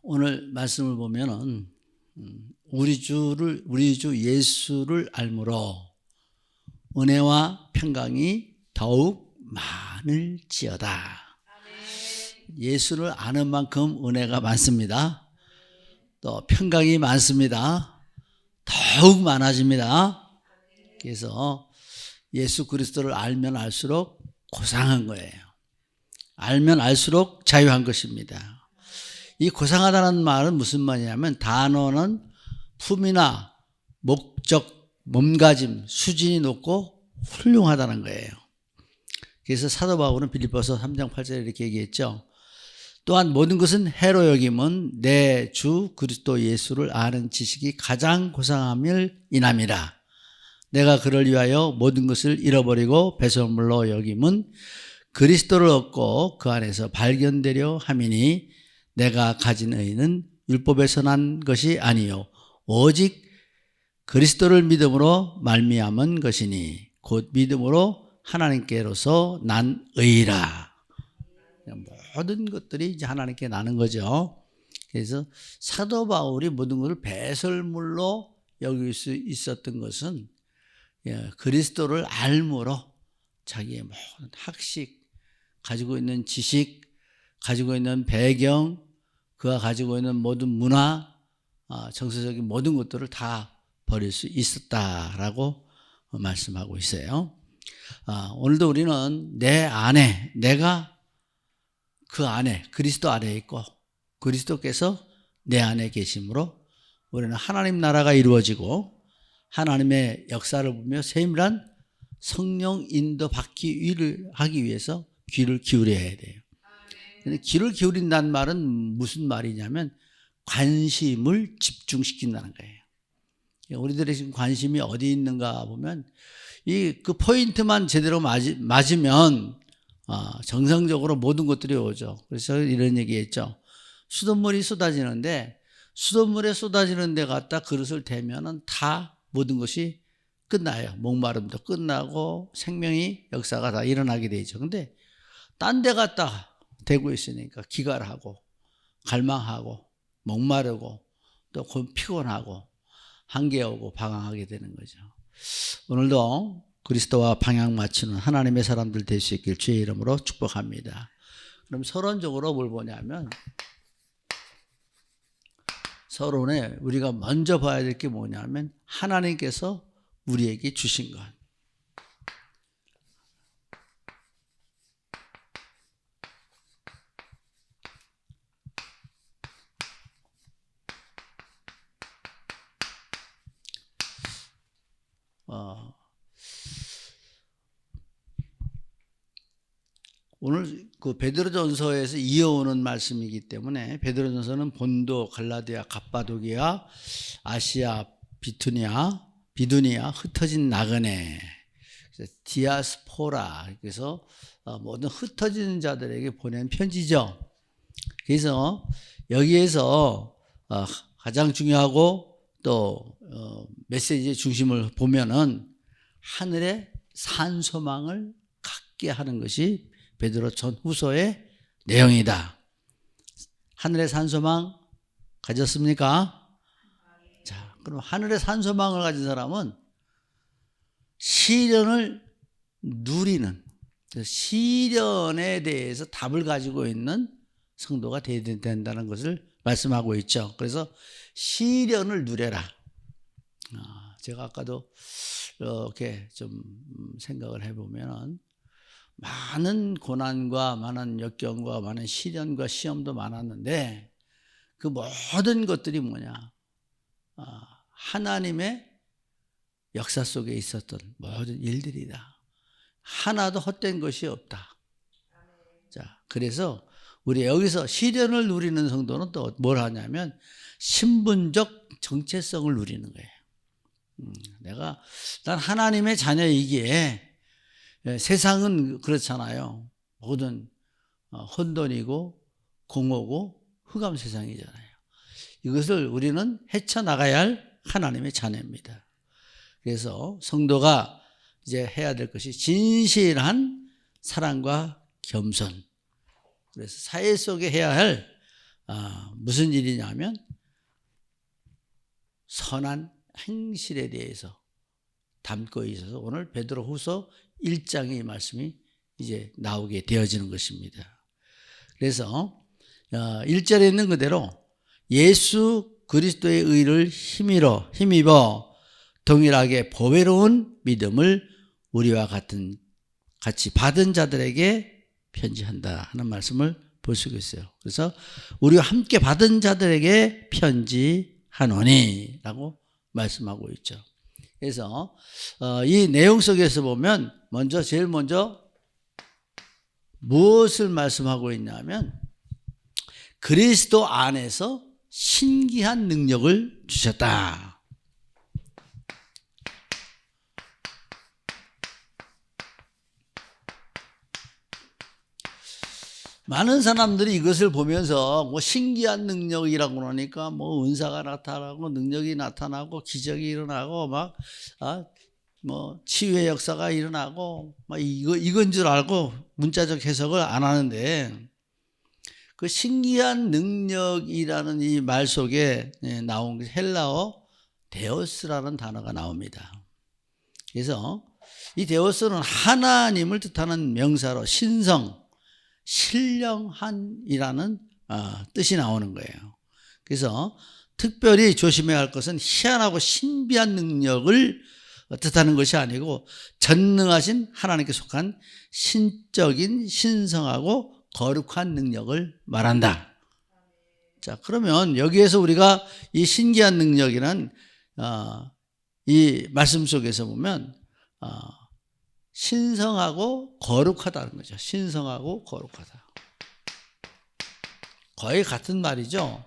오늘 말씀을 보면은 우리 주 예수를 알므로 은혜와 평강이 더욱 많을지어다. 예수를 아는 만큼 은혜가 많습니다. 또 평강이 많습니다. 더욱 많아집니다. 그래서 예수 그리스도를 알면 알수록 고상한 거예요. 알면 알수록 자유한 것입니다. 이 고상하다는 말은 무슨 말이냐면 단어는 품이나 목적, 몸가짐, 수준이 높고 훌륭하다는 거예요. 그래서 사도 바울은 빌립보서 3장 8절에 이렇게 얘기했죠. 또한 모든 것은 해로 여김은 내 주 그리스도 예수를 아는 지식이 가장 고상함을 인함이라. 내가 그를 위하여 모든 것을 잃어버리고 배설물로 여김은 그리스도를 얻고 그 안에서 발견되려 함이니 내가 가진 의는 율법에서 난 것이 아니요 오직 그리스도를 믿음으로 말미암은 것이니 곧 믿음으로 하나님께로서 난 의라. 모든 것들이 이제 하나님께 나는 거죠. 그래서 사도 바울이 모든 것을 배설물로 여길 수 있었던 것은 그리스도를 알므로 자기의 모든 학식, 가지고 있는 지식, 가지고 있는 배경, 그가 가지고 있는 모든 문화, 정서적인 모든 것들을 다 버릴 수 있었다라고 말씀하고 있어요. 오늘도 우리는 내 안에, 내가 그 안에, 그리스도 안에 있고 그리스도께서 내 안에 계심으로 우리는 하나님 나라가 이루어지고 하나님의 역사를 보며 세밀한 성령 인도 받기 하기 위해서 귀를 기울여야 돼요. 근데 귀를 기울인다는 말은 무슨 말이냐면 관심을 집중시킨다는 거예요. 우리들의 지금 관심이 어디 있는가 보면 그 포인트만 제대로 맞으면 정상적으로 모든 것들이 오죠. 그래서 이런 얘기했죠. 수돗물이 쏟아지는데 수돗물에 쏟아지는 데 갖다 그릇을 대면은 다 모든 것이 끝나요. 목마름도 끝나고 생명이 역사가 다 일어나게 되죠. 근데 딴 데 갖다 대고 있으니까 기갈하고 갈망하고 목마르고 또 피곤하고 한계오고 방황하게 되는 거죠. 오늘도 그리스도와 방향 맞추는 하나님의 사람들 될 수 있길 주의 이름으로 축복합니다. 그럼 서론적으로 뭘 보냐면 서론에 우리가 먼저 봐야 될 게 뭐냐면 하나님께서 우리에게 주신 것. 오늘 그 베드로전서에서 이어오는 말씀이기 때문에 베드로전서는 본도, 갈라디아, 갑바도기아, 아시아, 비두니아, 흩어진 나그네, 디아스포라, 그래서 모든 흩어진 자들에게 보낸 편지죠. 그래서 여기에서 가장 중요하고 또 메시지의 중심을 보면은 하늘의 산소망을 갖게 하는 것이 베드로 전후서의 내용이다. 하늘의 산소망 가졌습니까? 자, 그럼 하늘의 산소망을 가진 사람은 시련을 누리는, 시련에 대해서 답을 가지고 있는 성도가 되어야 된다는 것을 말씀하고 있죠. 그래서 시련을 누려라. 제가 아까도 이렇게 좀 생각을 해보면 많은 고난과 많은 역경과 많은 시련과 시험도 많았는데 그 모든 것들이 뭐냐? 하나님의 역사 속에 있었던 모든 일들이다. 하나도 헛된 것이 없다. 자, 그래서 우리 여기서 시련을 누리는 성도는 또 뭘 하냐면 신분적 정체성을 누리는 거예요. 난 하나님의 자녀이기에 세상은 그렇잖아요. 모든 혼돈이고 공허고 흑암 세상이잖아요. 이것을 우리는 헤쳐나가야 할 하나님의 자녀입니다. 그래서 성도가 이제 해야 될 것이 진실한 사랑과 겸손. 그래서 사회 속에 해야 할 무슨 일이냐면 선한 행실에 대해서 담고 있어서 오늘 베드로후서 1장의 이 말씀이 이제 나오게 되어지는 것입니다. 그래서 1절에 있는 그대로 예수 그리스도의 의를 힘입어 동일하게 보배로운 믿음을 우리와 같이 받은 자들에게 편지한다 하는 말씀을 볼 수가 있어요. 그래서 우리와 함께 받은 자들에게 편지하노니 라고 말씀하고 있죠. 그래서 이 내용 속에서 보면 제일 먼저 무엇을 말씀하고 있냐면 그리스도 안에서 신기한 능력을 주셨다. 많은 사람들이 이것을 보면서 뭐 신기한 능력이라고 그러니까 뭐 은사가 나타나고 능력이 나타나고 기적이 일어나고 막 뭐 치유의 역사가 일어나고 막 이건 줄 알고 문자적 해석을 안 하는데 그 신기한 능력이라는 이 말 속에 나온 헬라어 데오스라는 단어가 나옵니다. 그래서 이 데오스는 하나님을 뜻하는 명사로 신성, 신령한이라는 뜻이 나오는 거예요. 그래서 특별히 조심해야 할 것은 희한하고 신비한 능력을 뜻하는 것이 아니고 전능하신 하나님께 속한 신적인 신성하고 거룩한 능력을 말한다. 자, 그러면 여기에서 우리가 이 신기한 능력이란 이 말씀 속에서 보면 신성하고 거룩하다는 거죠. 신성하고 거룩하다. 거의 같은 말이죠.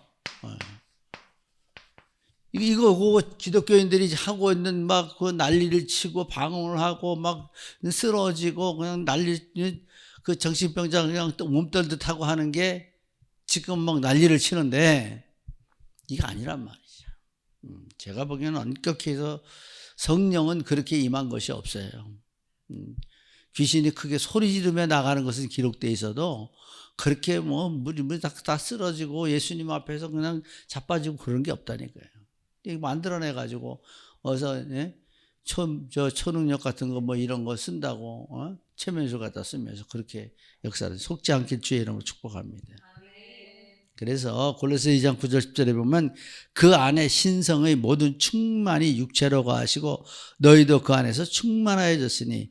이거 기독교인들이 하고 있는 막 그 난리를 치고 방언을 하고 막 쓰러지고 그냥 그 정신병자 그냥 또 몸떨듯 하고 하는 게 지금 막 난리를 치는데 이게 아니란 말이죠. 제가 보기에는 엄격해서 성령은 그렇게 임한 것이 없어요. 귀신이 크게 소리 지르며 나가는 것은 기록되어 있어도 그렇게 뭐 물이 다 쓰러지고 예수님 앞에서 그냥 자빠지고 그런 게 없다니까요. 만들어내가지고 어서 초능력 같은 거 뭐 이런 거 쓴다고 최면술 갖다 쓰면서 그렇게 역사를 속지 않길 주의 이름으로 축복합니다. 그래서 골로새 2장 9절 10절에 보면 그 안에 신성의 모든 충만이 육체로 거하시고 너희도 그 안에서 충만하여졌으니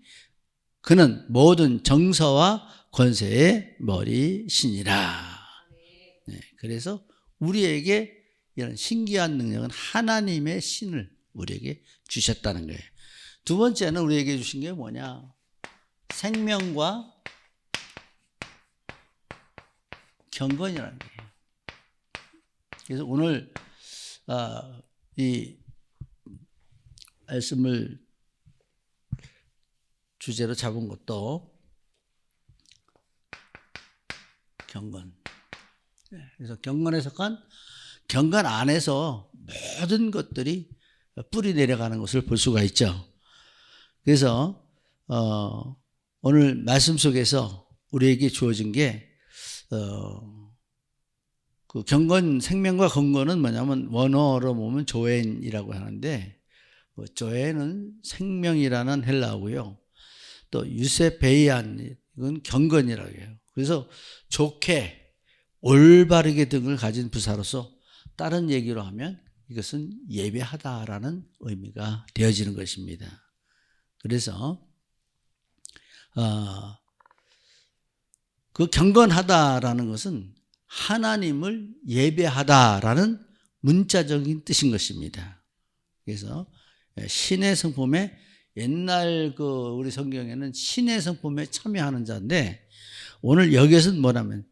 그는 모든 정서와 권세의 머리시니라. 네, 그래서 우리에게 이런 신기한 능력은 하나님의 신을 우리에게 주셨다는 거예요. 두 번째는 우리에게 주신 게 뭐냐? 생명과 경건이라는 거예요. 그래서 오늘 이 말씀을 주제로 잡은 것도 경건. 그래서 경건에 속한 경건 안에서 모든 것들이 뿌리 내려가는 것을 볼 수가 있죠. 그래서 오늘 말씀 속에서 우리에게 주어진 게 그 경건, 생명과 건건은 뭐냐면 원어로 보면 조엔이라고 하는데 조엔은 생명이라는 헬라어고요. 또 유세베이안 이건 경건이라고 해요. 그래서 좋게 올바르게 등을 가진 부사로서 다른 얘기로 하면 이것은 예배하다라는 의미가 되어지는 것입니다. 그래서 그 경건하다라는 것은 하나님을 예배하다라는 문자적인 뜻인 것입니다. 그래서 신의 성품에 옛날 우리 성경에는 신의 성품에 참여하는 자인데 오늘 여기에서는 뭐냐면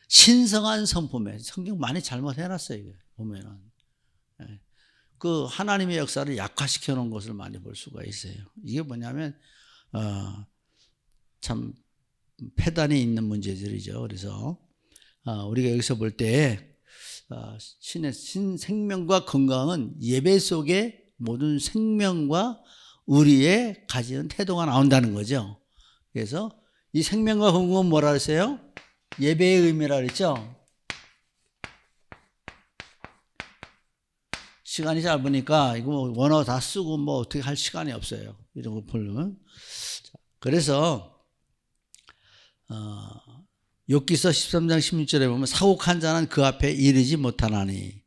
신성한 성품에 성경 많이 잘못해놨어요. 보면은 그 하나님의 역사를 약화시켜 놓은 것을 많이 볼 수가 있어요. 이게 뭐냐면 참 패단이 있는 문제들이죠. 그래서 우리가 여기서 볼 때 신의 생명과 건강은 예배 속에 모든 생명과 우리의 가지는 태도가 나온다는 거죠. 그래서 이 생명과 건강은 뭐라 그랬어요? 예배의 의미라 그랬죠. 시간이 짧으니까 이거 원어 다 쓰고 뭐 어떻게 할 시간이 없어요. 이런 거 보려면. 그래서 욥기서 13장 16절에 보면 사곡한 자는 그 앞에 이르지 못하나니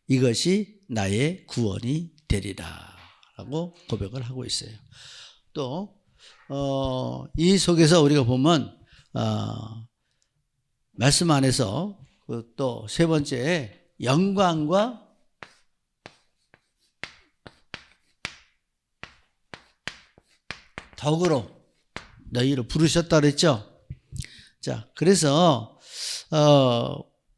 이것이 나의 구원이 되리라 라고 고백을 하고 있어요. 또 이 속에서 우리가 보면 말씀 안에서 또 세 번째 영광과 덕으로 너희를 부르셨다 그랬죠. 자, 그래서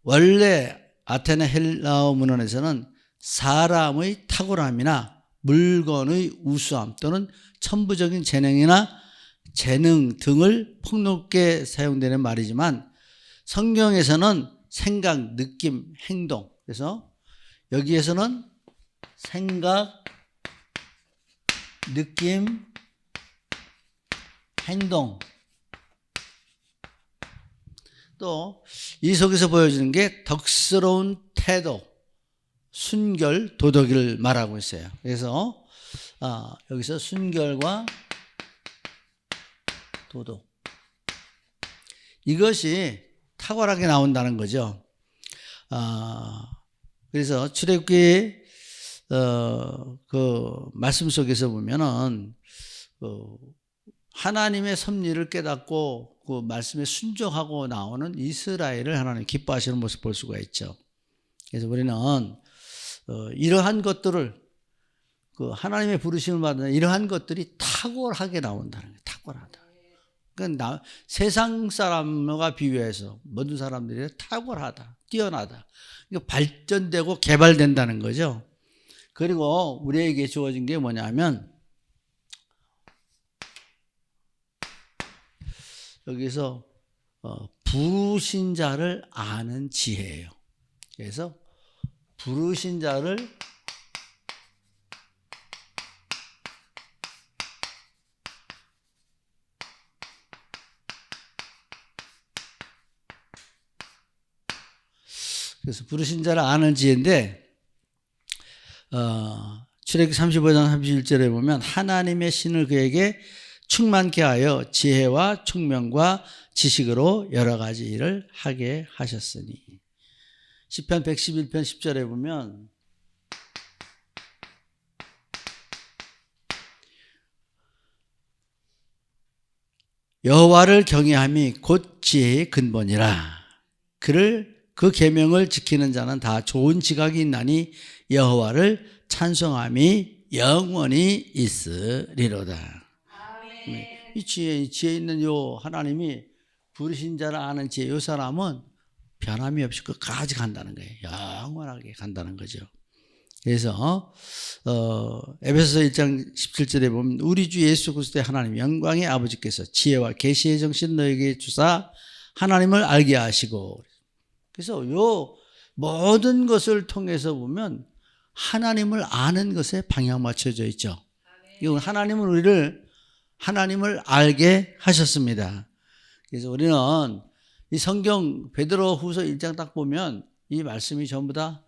원래 아테네 헬라어 문헌에서는 사람의 탁월함이나 물건의 우수함 또는 천부적인 재능 등을 폭넓게 사용되는 말이지만 성경에서는 생각, 느낌, 행동. 그래서 여기에서는 생각, 느낌, 행동. 또 이 속에서 보여주는 게 덕스러운 태도, 순결, 도덕을 말하고 있어요. 그래서 여기서 순결과 도덕. 이것이 탁월하게 나온다는 거죠. 그래서 출애굽기 그 말씀 속에서 보면은 하나님의 섭리를 깨닫고 그 말씀에 순종하고 나오는 이스라엘을 하나님 기뻐하시는 모습 볼 수가 있죠. 그래서 우리는 이러한 것들을 그 하나님의 부르심을 받는 이러한 것들이 탁월하게 나온다는 거예요. 탁월하다. 그러니까 세상 사람과 비교해서 모든 사람들이 탁월하다, 뛰어나다. 그러니까 발전되고 개발된다는 거죠. 그리고 우리에게 주어진 게 뭐냐면 여기서 부르신 자를 아는 지혜예요. 그래서 부르신 자를 그래서 부르신 자를 아는 지혜인데 출애굽기 35장 31절에 보면 하나님의 신을 그에게 충만케 하여 지혜와 총명과 지식으로 여러 가지 일을 하게 하셨으니 시편 111편 10절에 보면 여호와를 경외함이 곧 지혜의 근본이라 그 계명을 지키는 자는 다 좋은 지각이 있나니 여호와를 찬송함이 영원히 있으리로다. 이 지혜 있는 요 하나님이 부르신 자를 아는 지혜, 요 사람은 변함이 없이 끝까지 간다는 거예요. 영원하게 간다는 거죠. 그래서 에베소서 1장 17절에 보면 우리 주 예수 그리스도의 하나님 영광의 아버지께서 지혜와 계시의 정신 너에게 주사 하나님을 알게 하시고 그래서 요 모든 것을 통해서 보면 하나님을 아는 것에 방향 맞춰져 있죠. 이건 하나님을 알게 하셨습니다. 그래서 우리는 이 성경 베드로 후서 1장 딱 보면 이 말씀이 전부 다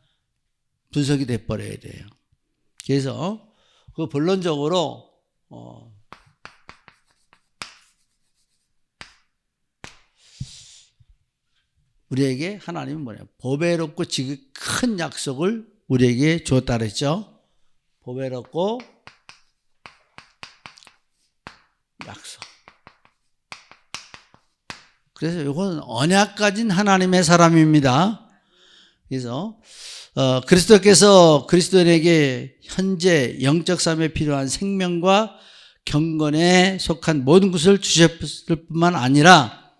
분석이 돼버려야 돼요. 그래서 그 본론적으로 우리에게 하나님은 뭐냐? 보배롭고 지극히 큰 약속을 우리에게 주었다 그랬죠. 보배롭고 약속. 그래서 이건 언약 가진 하나님의 사람입니다. 그래서 그리스도께서 그리스도인에게 현재 영적 삶에 필요한 생명과 경건에 속한 모든 것을 주셨을 뿐만 아니라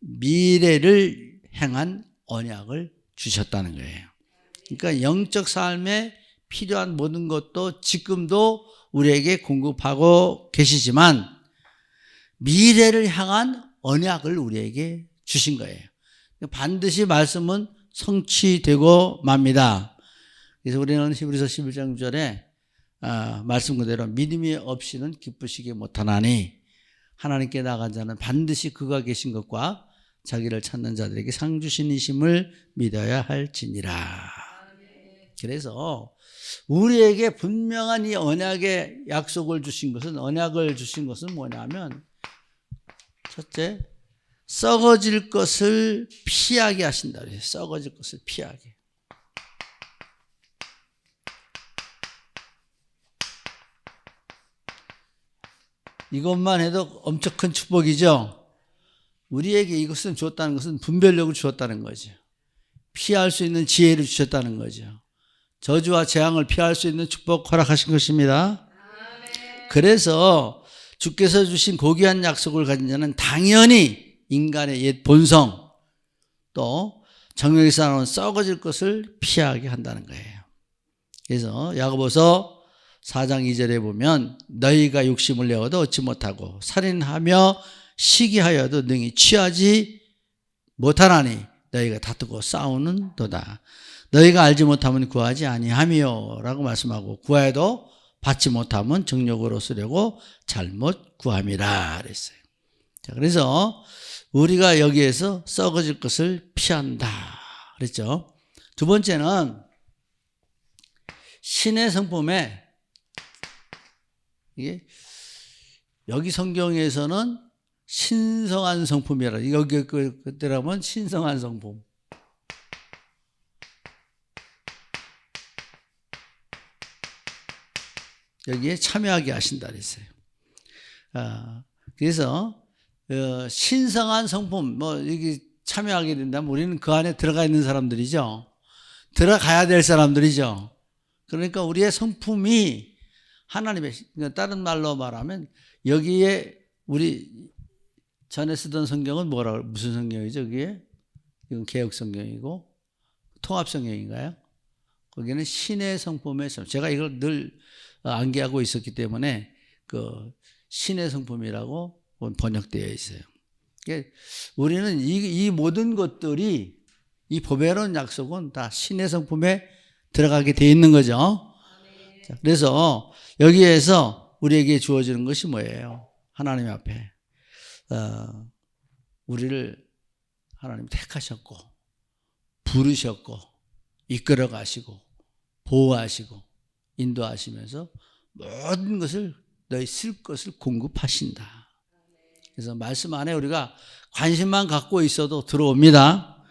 미래를 향한 언약을 주셨다는 거예요. 그러니까 영적 삶에 필요한 모든 것도 지금도 우리에게 공급하고 계시지만 미래를 향한 언약을 우리에게 주신 거예요. 반드시 말씀은 성취되고 맙니다. 그래서 우리는 히브리서 11장 6절에 말씀 그대로 믿음이 없이는 기쁘시게 못하나니 하나님께 나간 자는 반드시 그가 계신 것과 자기를 찾는 자들에게 상 주신 이심을 믿어야 할지니라. 그래서 우리에게 분명한 이 언약의 약속을 주신 것은, 언약을 주신 것은 뭐냐면, 첫째, 썩어질 것을 피하게 하신다. 썩어질 것을 피하게. 이것만 해도 엄청 큰 축복이죠. 우리에게 이것은 주었다는 것은 분별력을 주었다는 거죠. 피할 수 있는 지혜를 주셨다는 거죠. 저주와 재앙을 피할 수 있는 축복 허락하신 것입니다. 그래서 주께서 주신 고귀한 약속을 가진 자는 당연히 인간의 옛 본성, 또 정욕에서 나오는 썩어질 것을 피하게 한다는 거예요. 그래서 야고보서 4장 2절에 보면 너희가 욕심을 내어도 얻지 못하고 살인하며 시기하여도 능히 취하지 못하나니 너희가 다투고 싸우는도다. 너희가 알지 못하면 구하지 아니하며 라고 말씀하고, 구하여도 받지 못하면 정욕으로 쓰려고 잘못 구함이라 그랬어요. 자, 그래서 우리가 여기에서 썩어질 것을 피한다 그랬죠. 두 번째는 신의 성품에, 이게 여기 성경에서는 신성한 성품이라, 여기 그때라면 신성한 성품. 여기에 참여하게 하신다 그랬어요. 그래서 신성한 성품, 여기 참여하게 된다면 우리는 그 안에 들어가 있는 사람들이죠. 들어가야 될 사람들이죠. 그러니까 우리의 성품이 하나님의, 다른 말로 말하면 여기에 우리 전에 쓰던 성경은 무슨 성경이죠? 그게 이건 개역 성경이고 통합 성경인가요? 거기는 신의 성품의 성품. 제가 이걸 늘 암기하고 있었기 때문에 그 신의 성품이라고 번역되어 있어요. 우리는 이 모든 것들이, 이 보배로운 약속은 다 신의 성품에 들어가게 되어 있는 거죠. 자, 그래서 여기에서 우리에게 주어지는 것이 뭐예요? 하나님 앞에 우리를 하나님 택하셨고 부르셨고 이끌어 가시고 보호하시고 인도하시면서 모든 것을 너희 쓸 것을 공급하신다. 그래서 말씀 안에 우리가 관심만 갖고 있어도 들어옵니다.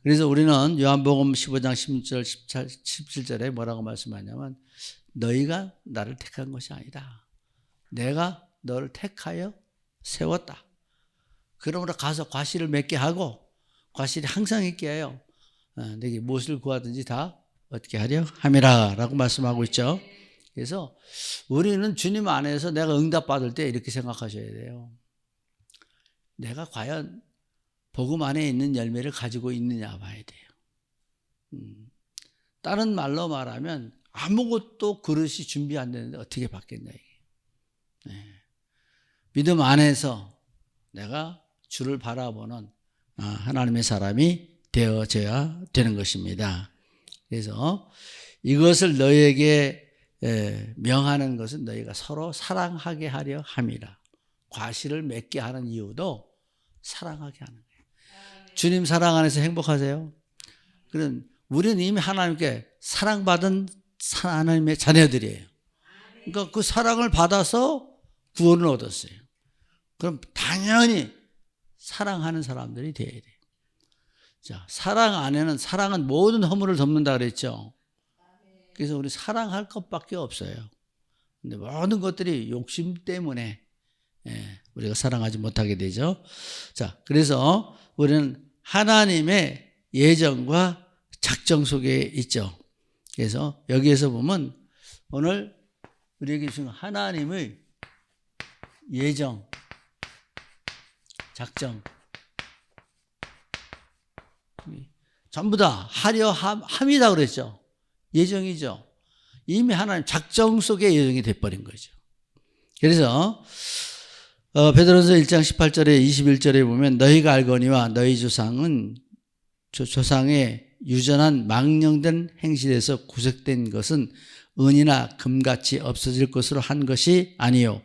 그래서 우리는 요한복음 15장 16절 17절에 뭐라고 말씀하냐면, 너희가 나를 택한 것이 아니다. 내가 너를 택하여 세웠다. 그러므로 가서 과실을 맺게 하고, 과실이 항상 있게 하여 내게 무엇을 구하든지 다 얻게 하려 함이라 라고 말씀하고 있죠. 그래서 우리는 주님 안에서 내가 응답받을 때 이렇게 생각하셔야 돼요. 내가 과연 복음 안에 있는 열매를 가지고 있느냐 봐야 돼요. 다른 말로 말하면 아무것도 그릇이 준비 안 되는데 어떻게 받겠냐 이게. 네. 믿음 안에서 내가 주를 바라보는 하나님의 사람이 되어져야 되는 것입니다. 그래서 이것을 너희에게 명하는 것은 너희가 서로 사랑하게 하려 함이라. 과실을 맺게 하는 이유도 사랑하게 하는 거예요. 주님 사랑 안에서 행복하세요? 그럼 우리는 이미 하나님께 사랑받은 하나님의 자녀들이에요. 그러니까 그 사랑을 받아서 구원을 얻었어요. 그럼 당연히 사랑하는 사람들이 돼야 돼요. 자, 사랑 안에는, 사랑은 모든 허물을 덮는다 그랬죠. 그래서 우리 사랑할 것밖에 없어요. 근데 모든 것들이 욕심 때문에 우리가 사랑하지 못하게 되죠. 자, 그래서 우리는 하나님의 예정과 작정 속에 있죠. 그래서 여기에서 보면 오늘 우리에게 주신 하나님의 예정, 작정 전부 다 하려 함이다 그랬죠. 예정이죠. 이미 하나님 작정 속에 예정이 돼버린 거죠. 그래서 베드로전서 1장 18절에 21절에 보면 너희가 알거니와 너희 조상은 조상의 유전한 망령된 행실에서 구속된 것은 은이나 금같이 없어질 것으로 한 것이 아니요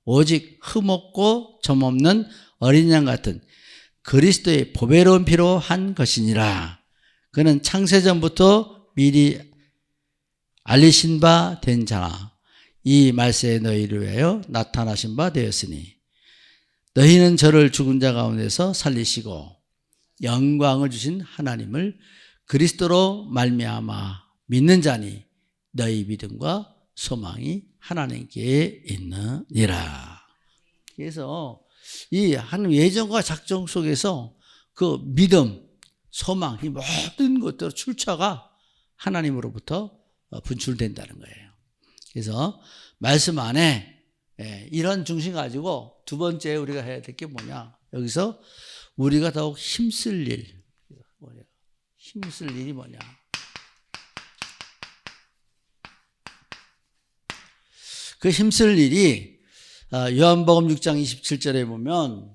오직 흠없고 점없는 어린 양 같은 그리스도의 보배로운 피로 한 것이니라. 그는 창세전부터 미리 알리신 바 된 자나 이 말세에 너희를 위하여 나타나신 바 되었으니 너희는 저를 죽은 자 가운데서 살리시고 영광을 주신 하나님을 그리스도로 말미암아 믿는 자니 너희 믿음과 소망이 하나님께 있느니라. 그래서 이 하나님 예정과 작정 속에서 그 믿음, 소망, 이 모든 것들 출처가 하나님으로부터 분출된다는 거예요. 그래서 말씀 안에 이런 중심 가지고 두 번째 우리가 해야 될 게 뭐냐? 여기서 우리가 더욱 힘쓸 일, 힘쓸 일이 뭐냐? 그 힘쓸 일이 요한복음 6장 27절에 보면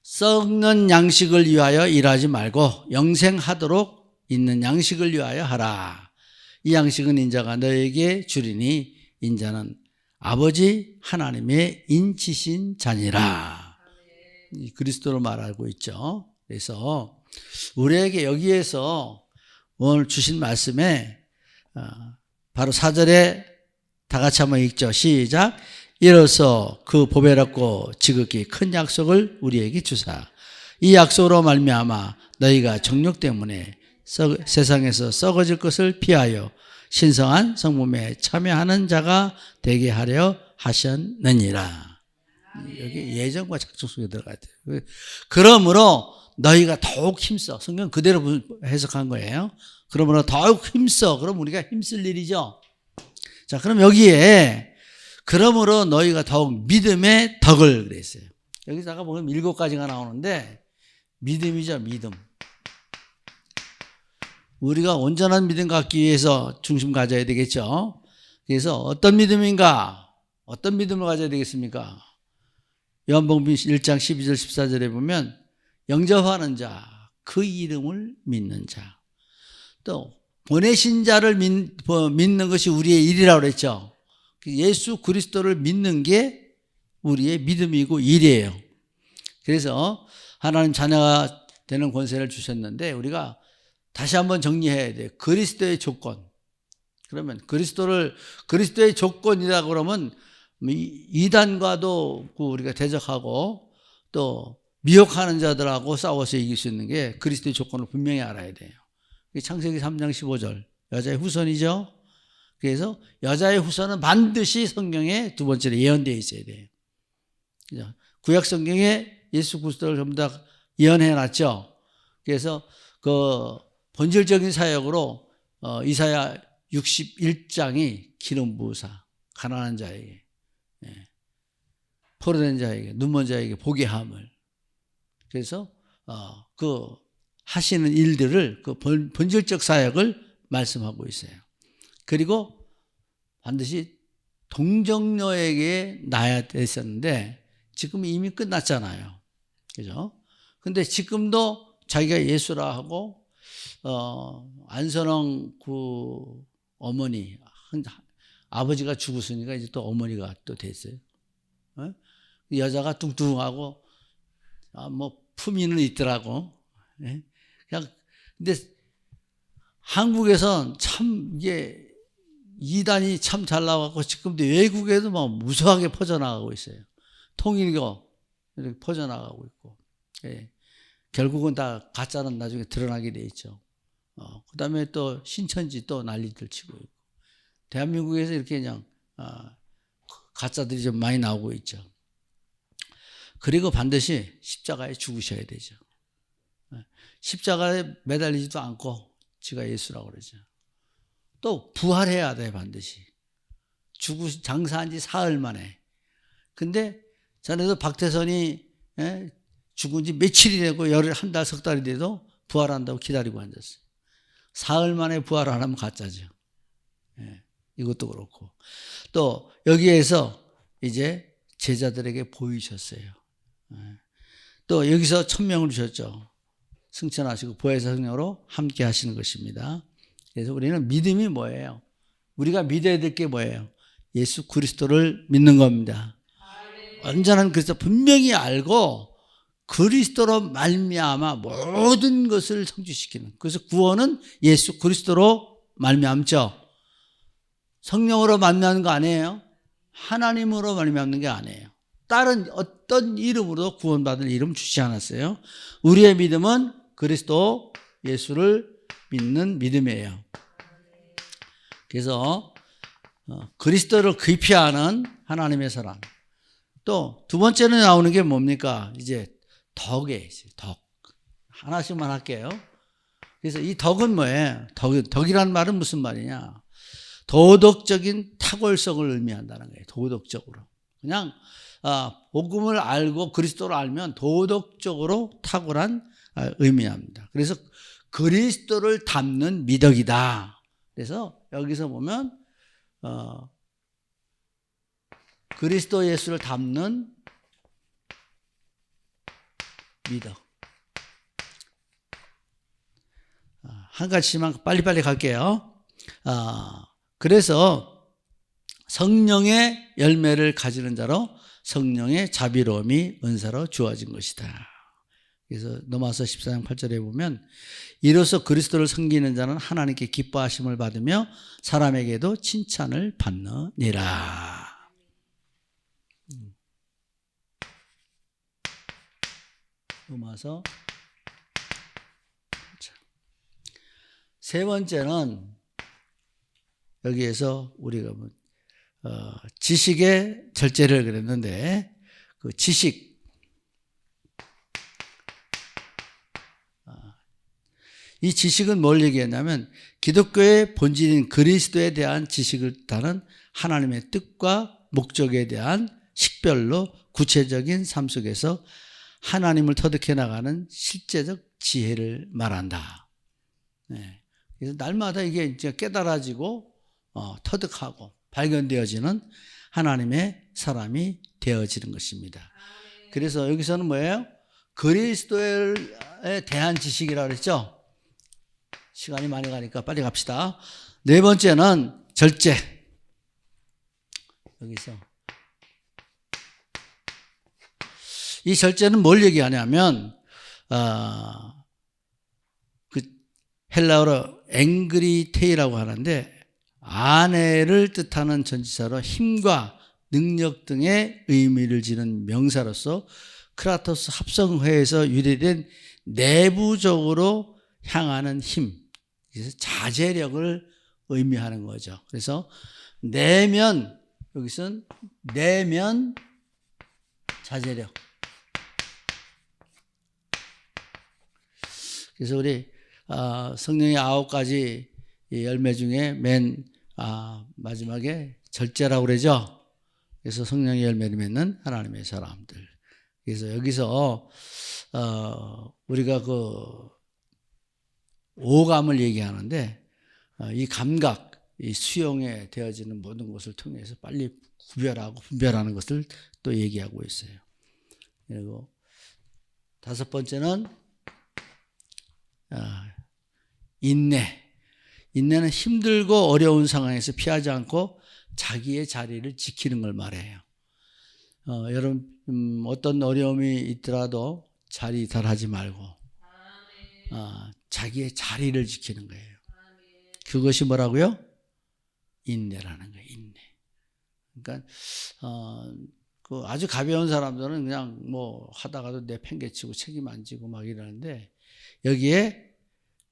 썩는 양식을 위하여 일하지 말고 영생하도록 있는 양식을 위하여 하라. 이 양식은 인자가 너에게 주리니 인자는 아버지 하나님의 인치신 자니라. 그리스도로 말하고 있죠. 그래서 우리에게 여기에서 오늘 주신 말씀에 바로 4절에 다 같이 한번 읽죠. 시작. 이로써 그 보배롭고 지극히 큰 약속을 우리에게 주사 이 약속으로 말미암아 너희가 정욕 때문에 세상에서 썩어질 것을 피하여 신성한 성품에 참여하는 자가 되게 하려 하셨느니라. 여기 예정과 작정 속에 들어가야 돼요. 그러므로 너희가 더욱 힘써. 성경 그대로 해석한 거예요. 그러므로 더욱 힘써. 그럼 우리가 힘쓸 일이죠. 자, 그럼 여기에 그러므로 너희가 더욱 믿음의 덕을 그랬어요. 여기다가 보면 7가지가 나오는데 믿음이죠, 믿음. 우리가 온전한 믿음 갖기 위해서 중심 가져야 되겠죠. 그래서 어떤 믿음인가? 어떤 믿음을 가져야 되겠습니까? 요한복음 1장 12절 14절에 보면 영접하는 자, 그 이름을 믿는 자. 또 보내신 자를 믿는 것이 우리의 일이라고 그랬죠. 예수 그리스도를 믿는 게 우리의 믿음이고 일이에요. 그래서 하나님 자녀가 되는 권세를 주셨는데 우리가 다시 한번 정리해야 돼요. 그리스도의 조건. 그러면 그리스도의 조건이라고 그러면 이단과도 우리가 대적하고 또 미혹하는 자들하고 싸워서 이길 수 있는 게 그리스도의 조건을 분명히 알아야 돼요. 창세기 3장 15절 여자의 후손이죠. 그래서 여자의 후손은 반드시 성경에 두 번째로 예언되어 있어야 돼요. 구약 성경에 예수 그리스도를 전부 다 예언해 놨죠. 그래서 그 본질적인 사역으로 이사야 61장이 기름 부으사 가난한 자에게 포로된 자에게 눈먼 자에게 보게 함을. 그래서 그 하시는 일들을 그 본질적 사역을 말씀하고 있어요. 그리고 반드시 동정녀에게 낳아야 됐었는데 지금 이미 끝났잖아요. 그죠? 근데 지금도 자기가 예수라 하고 안선홍 그 어머니 아버지가 죽었으니까 이제 또 어머니가 또 됐어요. 여자가 뚱뚱하고 뭐 품위는 있더라고. 그냥 근데 한국에선 참 이게 이단이 참 잘 나와갖고 지금도 외국에도 막 무수하게 퍼져나가고 있어요. 통일교 이렇게 퍼져나가고 있고. 결국은 다 가짜는 나중에 드러나게 돼 있죠. 그 다음에 또 신천지 또 난리들 치고 있고. 대한민국에서 이렇게 그냥 가짜들이 좀 많이 나오고 있죠. 그리고 반드시 십자가에 죽으셔야 되죠. 십자가에 매달리지도 않고 지가 예수라고 그러죠. 또 부활해야 돼 반드시. 장사한 지 사흘 만에. 근데 전에도 박태선이 죽은 지 며칠이 되고 한 달, 석 달이 돼도 부활한다고 기다리고 앉았어요. 사흘 만에 부활 안 하면 가짜죠. 이것도 그렇고. 또 여기에서 이제 제자들에게 보이셨어요. 또 여기서 천명을 주셨죠. 승천하시고 보혜사 성령으로 함께 하시는 것입니다. 그래서 우리는 믿음이 뭐예요? 우리가 믿어야 될 게 뭐예요? 예수 그리스도를 믿는 겁니다. 완전한 그리스도 분명히 알고 그리스도로 말미암아 모든 것을 성취시키는. 그래서 구원은 예수 그리스도로 말미암죠. 성령으로 말미암는 거 아니에요. 하나님으로 말미암는 게 아니에요. 다른 어떤 이름으로 구원받을 이름 주지 않았어요. 우리의 믿음은 그리스도 예수를 믿는 믿음이에요. 그래서 그리스도를 기피하는 하나님의 사람. 또 두 번째는 나오는 게 뭡니까? 이제 덕이에요. 덕. 하나씩만 할게요. 그래서 이 덕은 뭐예요? 덕이라는 말은 무슨 말이냐? 도덕적인 탁월성을 의미한다는 거예요. 도덕적으로. 그냥 복음을 알고 그리스도를 알면 도덕적으로 탁월한 의미합니다. 그래서 그리스도를 닮는 미덕이다. 그래서 여기서 보면 그리스도 예수를 닮는 미덕. 한 가지만 빨리빨리 갈게요. 그래서 성령의 열매를 가지는 자로 성령의 자비로움이 은사로 주어진 것이다. 그래서 로마서 14장 8절에 보면 이로써 그리스도를 섬기는 자는 하나님께 기뻐하심을 받으며 사람에게도 칭찬을 받느니라. 로마서. 세 번째는 여기에서 우리가 지식의 절제를 그랬는데 그 지식, 이 지식은 뭘 얘기했냐면 기독교의 본질인 그리스도에 대한 지식을 따른 하나님의 뜻과 목적에 대한 식별로 구체적인 삶 속에서 하나님을 터득해 나가는 실제적 지혜를 말한다. 네. 그래서 날마다 이게 이제 깨달아지고 터득하고 발견되어지는 하나님의 사람이 되어지는 것입니다. 그래서 여기서는 뭐예요? 그리스도에 대한 지식이라고 그랬죠? 시간이 많이 가니까 빨리 갑시다. 네 번째는 절제. 여기서 이 절제는 뭘 얘기하냐면 그 헬라어로 앵그리테이라고 하는데 아내를 뜻하는 전치사로 힘과 능력 등의 의미를 지닌 명사로서 크라토스 합성회에서 유래된 내부적으로 향하는 힘, 그래서 자제력을 의미하는 거죠. 그래서 내면, 여기서는 내면 자제력. 그래서 우리 성령의 9가지 열매 중에 맨 마지막에 절제라고 그러죠. 그래서 성령의 열매를 맺는 하나님의 사람들. 그래서 여기서 우리가 그 오감을 얘기하는데 이 감각, 이 수용에 되어지는 모든 것을 통해서 빨리 구별하고 분별하는 것을 또 얘기하고 있어요. 그리고 다섯 번째는 인내. 인내는 힘들고 어려운 상황에서 피하지 않고 자기의 자리를 지키는 걸 말해요. 여러분 어떤 어려움이 있더라도 자리 이탈하지 말고 자기의 자리를 지키는 거예요. 그것이 뭐라고요? 인내라는 거예요. 인내. 그러니까 그 아주 가벼운 사람들은 그냥 뭐 하다가도 내팽개치고 책임 안 지고 막 이러는데 여기에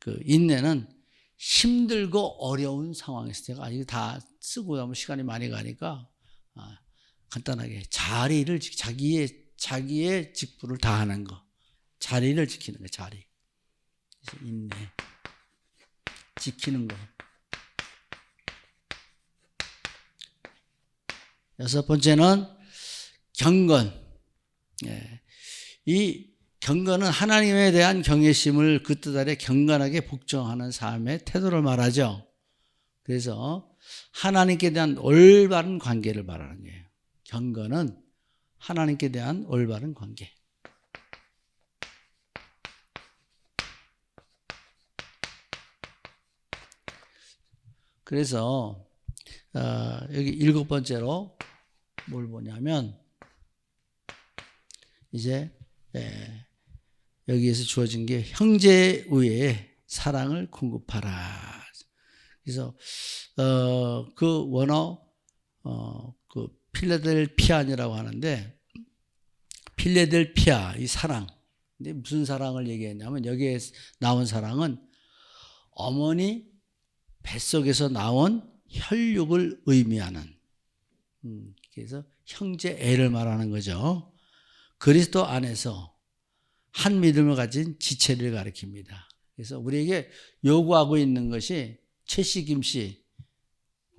그 인내는 힘들고 어려운 상황에서 제가 이거 다 쓰고 나면 시간이 많이 가니까 간단하게 자리를 자기의 직분을 다하는 거, 자리를 지키는 거, 자리. 그래서 인내, 지키는 거. 여섯 번째는 경건. 이 경건은 하나님에 대한 경외심을 그 뜻 아래 경건하게 복종하는 삶의 태도를 말하죠. 그래서 하나님께 대한 올바른 관계를 말하는 거예요. 경건은 하나님께 대한 올바른 관계. 그래서 여기 일곱 번째로 뭘 보냐면 이제 여기에서 주어진 게 형제 외에 사랑을 공급하라. 그래서 그 원어 그 필라델피안이라고 하는데 필라델피아 이 사랑. 근데 무슨 사랑을 얘기했냐면 여기에 나온 사랑은 어머니 뱃속에서 나온 혈육을 의미하는 그래서 형제 애를 말하는 거죠. 그리스도 안에서 한 믿음을 가진 지체를 가리킵니다. 그래서 우리에게 요구하고 있는 것이 최씨 김씨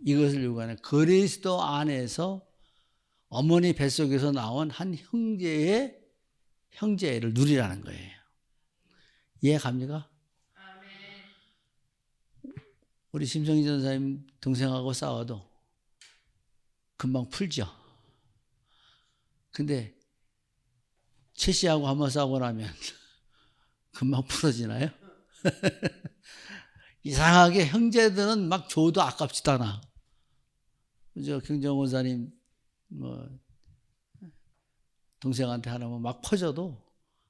이것을 요구하는 그리스도 안에서 어머니 뱃속에서 나온 한 형제의 형제애를 누리라는 거예요. 이해 갑니까? 우리 심성희 전사님 동생하고 싸워도 금방 풀죠. 근데 최 씨하고 한번 싸우고 나면 금방 풀어지나요? 이상하게 형제들은 막 줘도 아깝지도 않아. 그죠? 경정원 사님 뭐 동생한테 하나면 막 퍼줘도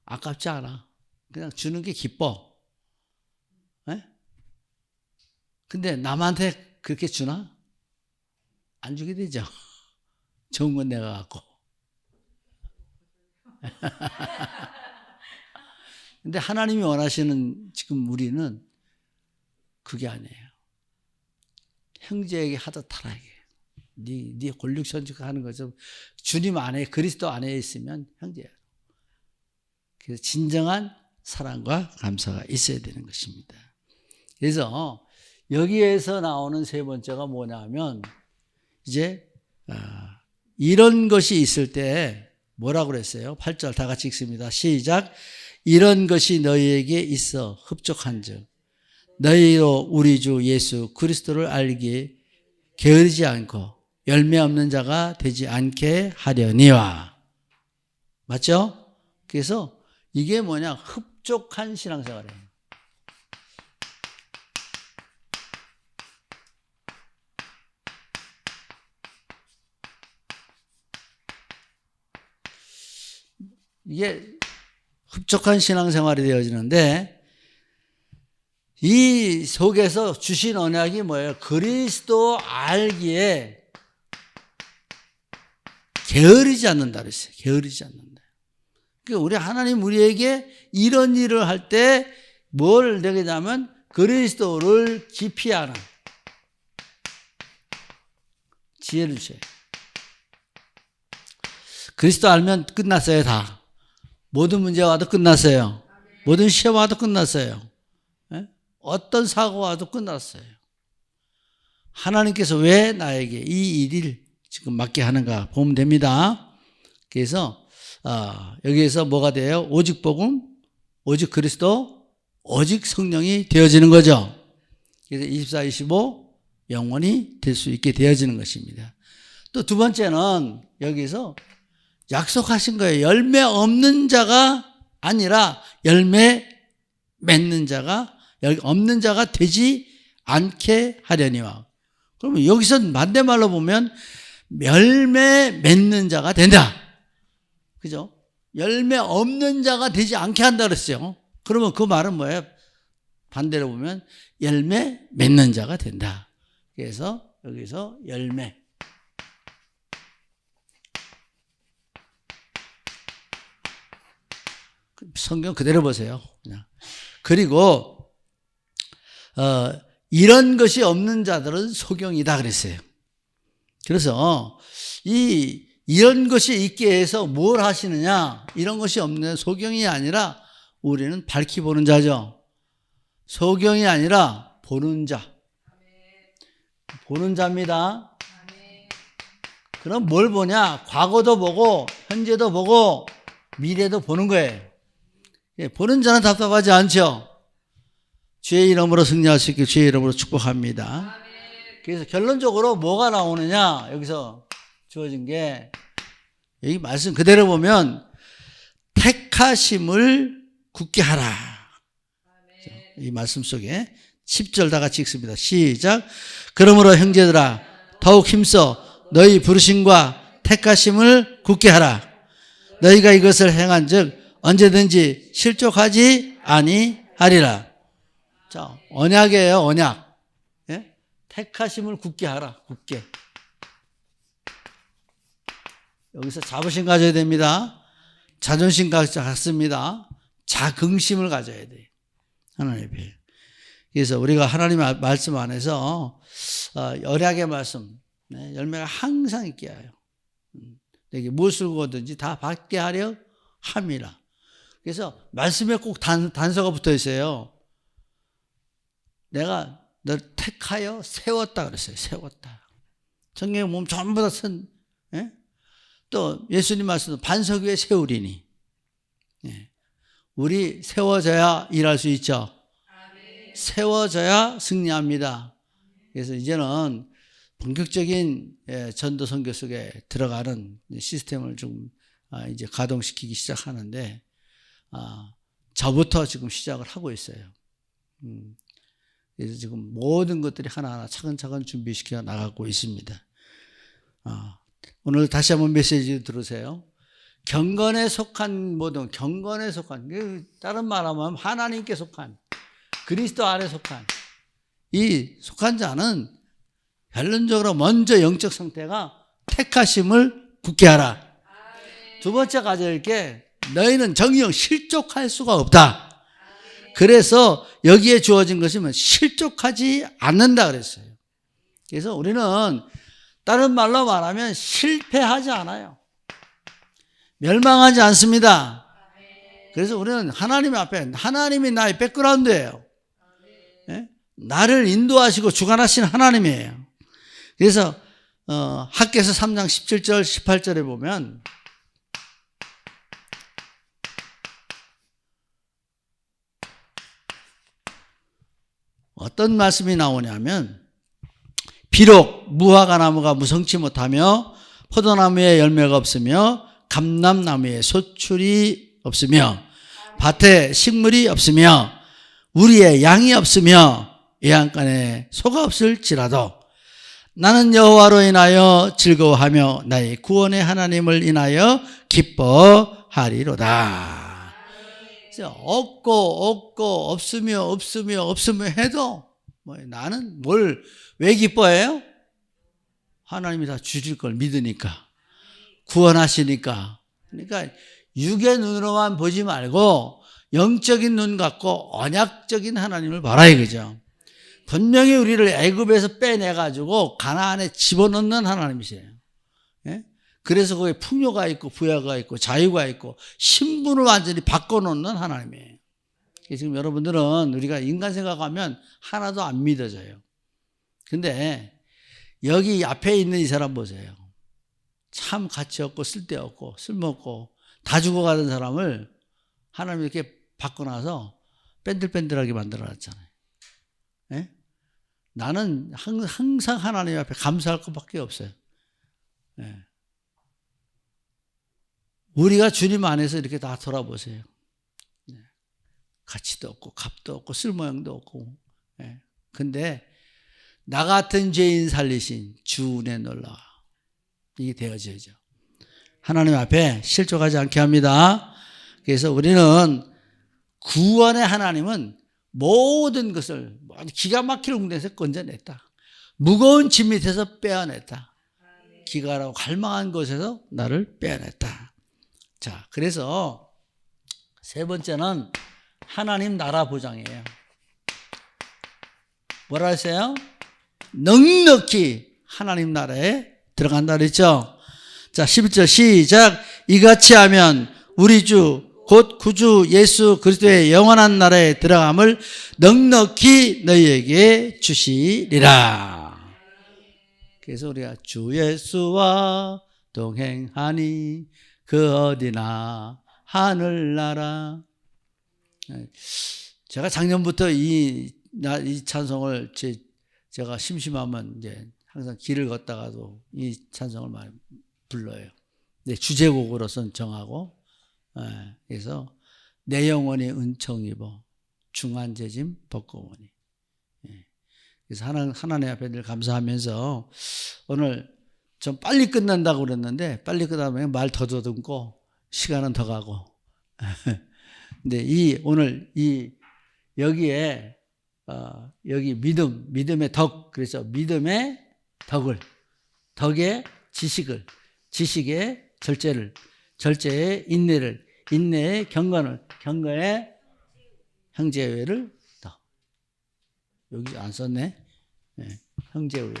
아깝지 않아. 그냥 주는 게 기뻐. 에? 근데 남한테 그렇게 주나? 안 주게 되죠. 좋은 건 내가 갖고. 근데 하나님이 원하시는 지금 우리는 그게 아니에요. 형제에게 하듯 하라. 네 권력천직 하는 거죠. 주님 안에 그리스도 안에 있으면 형제예요. 그래서 진정한 사랑과 감사가 있어야 되는 것입니다. 그래서 여기에서 나오는 세 번째가 뭐냐면 이제 이런 것이 있을 때 뭐라고 그랬어요? 8절 다 같이 읽습니다. 시작. 이런 것이 너희에게 있어 흡족한즉 너희로 우리 주 예수 그리스도를 알기에 게으르지 않고 열매 없는 자가 되지 않게 하려니와. 맞죠? 그래서 이게 뭐냐? 흡족한 신앙생활이에요. 이게 흡족한 신앙생활이 되어지는데 이 속에서 주신 언약이 뭐예요? 그리스도 알기에 게으르지 않는다 그랬어요. 게으르지 않는다. 그러니까 우리 하나님 우리에게 이런 일을 할 때 뭘 되겠냐면 그리스도를 깊이 아는 지혜를 주셔요. 그리스도 알면 끝났어요. 다. 모든 문제가 와도 끝났어요. 모든 시험 와도 끝났어요. 어떤 사고가 와도 끝났어요. 하나님께서 왜 나에게 이 일을 지금 맡게 하는가 보면 됩니다. 그래서 여기에서 뭐가 돼요? 오직 복음, 오직 그리스도, 오직 성령이 되어지는 거죠. 그래서 24, 25 영원히 될 수 있게 되어지는 것입니다. 또 두 번째는 여기서 약속하신 거예요. 열매 없는 자가 아니라 열매 맺는 자가 없는 자가 되지 않게 하려니와. 그러면 여기서 반대말로 보면 열매 맺는 자가 된다. 그죠? 열매 없는 자가 되지 않게 한다 그랬어요. 그러면 그 말은 뭐예요? 반대로 보면 열매 맺는 자가 된다. 그래서 여기서 열매. 성경 그대로 보세요. 그냥. 그리고 이런 것이 없는 자들은 소경이다 그랬어요. 그래서 이런 것이 있게 해서 뭘 하시느냐? 이런 것이 없는 소경이 아니라 우리는 밝히 보는 자죠. 소경이 아니라 보는 자. 보는 자입니다. 그럼 뭘 보냐? 과거도 보고 현재도 보고 미래도 보는 거예요. 보는 자는 답답하지 않죠. 주의 이름으로 승리할 수 있게 주의 이름으로 축복합니다. 그래서 결론적으로 뭐가 나오느냐? 여기서 주어진 게 여기 말씀 그대로 보면 택하심을 굳게 하라. 이 말씀 속에 10절 다 같이 읽습니다. 시작. 그러므로 형제들아 더욱 힘써 너희 부르심과 택하심을 굳게 하라. 너희가 이것을 행한즉 언제든지 실족하지 아니하리라. 자, 언약이에요, 언약. 예? 택하심을 굳게 하라, 굳게. 여기서 자부심 가져야 됩니다. 자존심 갖습니다. 자긍심을 가져야 돼요. 하나님 앞에. 그래서 우리가 하나님의 말씀 안에서 언약의 말씀, 열매가 항상 있게 하여 내게 무엇을 구하든지 다 받게 하려 함이라. 그래서 말씀에 꼭 단서가 붙어 있어요. 내가 널 택하여 세웠다 그랬어요. 세웠다. 성경에 보면 전부 다 또 예수님 말씀도 반석 위에 세우리니. 우리 세워져야 일할 수 있죠. 세워져야 승리합니다. 그래서 이제는 본격적인 전도 선교 속에 들어가는 시스템을 좀 이제 가동시키기 시작하는데, 저부터 지금 시작을 하고 있어요. 그래서 지금 모든 것들이 하나하나 차근차근 준비시켜 나가고 있습니다. 오늘 다시 한번 메시지 들으세요. 경건에 속한 모든, 경건에 속한, 다른 말하면 하나님께 속한, 그리스도 안에 속한, 이 속한 자는 결론적으로 먼저 영적 상태가 택하심을 굳게 하라. 두 번째 가져야 할 게, 너희는 정령 실족할 수가 없다. 그래서 여기에 주어진 것이면 실족하지 않는다 그랬어요. 그래서 우리는 다른 말로 말하면 실패하지 않아요. 멸망하지 않습니다. 그래서 우리는 하나님 앞에, 하나님이 나의 백그라운드예요. 나를 인도하시고 주관하시는 하나님이에요. 그래서 학개서 3장 17절 18절에 보면 어떤 말씀이 나오냐면, 비록 무화과 나무가 무성치 못하며 포도나무에 열매가 없으며 감람나무에 소출이 없으며 밭에 식물이 없으며 우리의 양이 없으며 외양간에 소가 없을지라도 나는 여호와로 인하여 즐거워하며 나의 구원의 하나님을 인하여 기뻐하리로다. 없고 없으며 해도 나는 왜 기뻐해요? 하나님이 다 주실 걸 믿으니까, 구원하시니까. 그러니까 육의 눈으로만 보지 말고 영적인 눈 갖고 언약적인 하나님을 봐라 이거죠. 분명히 우리를 애굽에서 빼내가지고 가나안에 집어넣는 하나님이세요. 그래서 거기에 풍요가 있고 부여가 있고 자유가 있고 신분을 완전히 바꿔놓는 하나님이에요. 지금 여러분들은 우리가 인간 생각하면 하나도 안 믿어져요. 근데 여기 앞에 있는 이 사람 보세요. 참 가치 없고 쓸데없고 쓸모없고 다 죽어가는 사람을 하나님이 이렇게 바꿔놔서 뺀들뺀들하게 만들어놨잖아요. 나는 항상 하나님 앞에 감사할 것밖에 없어요. 우리가 주님 안에서 이렇게 다 돌아보세요. 가치도 없고 값도 없고 쓸모형도 없고. 근데 나 같은 죄인 살리신 주 은혜 놀라워. 이게 되어져야죠. 하나님 앞에 실족하지 않게 합니다. 그래서 우리는 구원의 하나님은 모든 것을 기가 막힐 웅대에서 건져냈다. 무거운 짐 밑에서 빼어냈다. 기가라고 갈망한 곳에서 나를 빼어냈다. 자, 그래서 세 번째는 하나님 나라 보장이에요. 뭐라 했어요? 넉넉히 하나님 나라에 들어간다 그랬죠. 자, 11절 시작. 이같이 하면 우리 주 곧 구주 예수 그리스도의 영원한 나라에 들어감을 넉넉히 너희에게 주시리라. 그래서 우리가 주 예수와 동행하니 그 어디나 하늘나라. 제가 작년부터 이 찬송을 제가 심심하면 이제 항상 길을 걷다가도 이 찬송을 많이 불러요. 네, 주제곡으로선 정하고, 그래서 내 영혼이 은총 입어 중한 재짐 벗고 오니. 그래서 하나님 앞에 늘 감사하면서 오늘 좀 빨리 끝난다고 그랬는데 빨리 끝나면 말 더 더듬고 시간은 더 가고 근데 오늘 여기에 여기 믿음의 덕, 그래서 믿음의 덕의 지식의 절제의 인내의 경건의 형제우애를 여기 안 썼네. 네, 형제우애.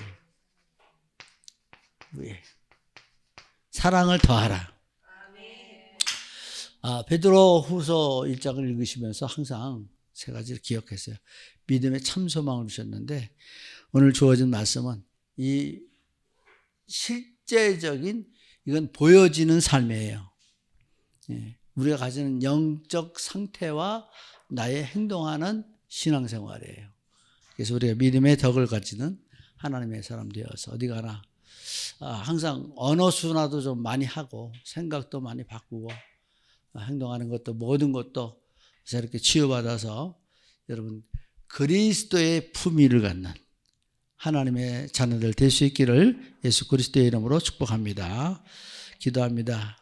사랑을 더하라. 베드로 후서 1장을 읽으시면서 항상 세 가지를 기억했어요. 믿음의 참 소망을 주셨는데 오늘 주어진 말씀은 이 실제적인 이건 보여지는 삶이에요. 우리가 가지는 영적 상태와 나의 행동하는 신앙생활이에요. 그래서 우리가 믿음의 덕을 가지는 하나님의 사람 되어서 어디 가나 항상 언어 순화도 좀 많이 하고 생각도 많이 바꾸고 행동하는 것도 모든 것도 이렇게 치유받아서 여러분 그리스도의 품위를 갖는 하나님의 자녀들 될 수 있기를 예수 그리스도의 이름으로 축복합니다. 기도합니다.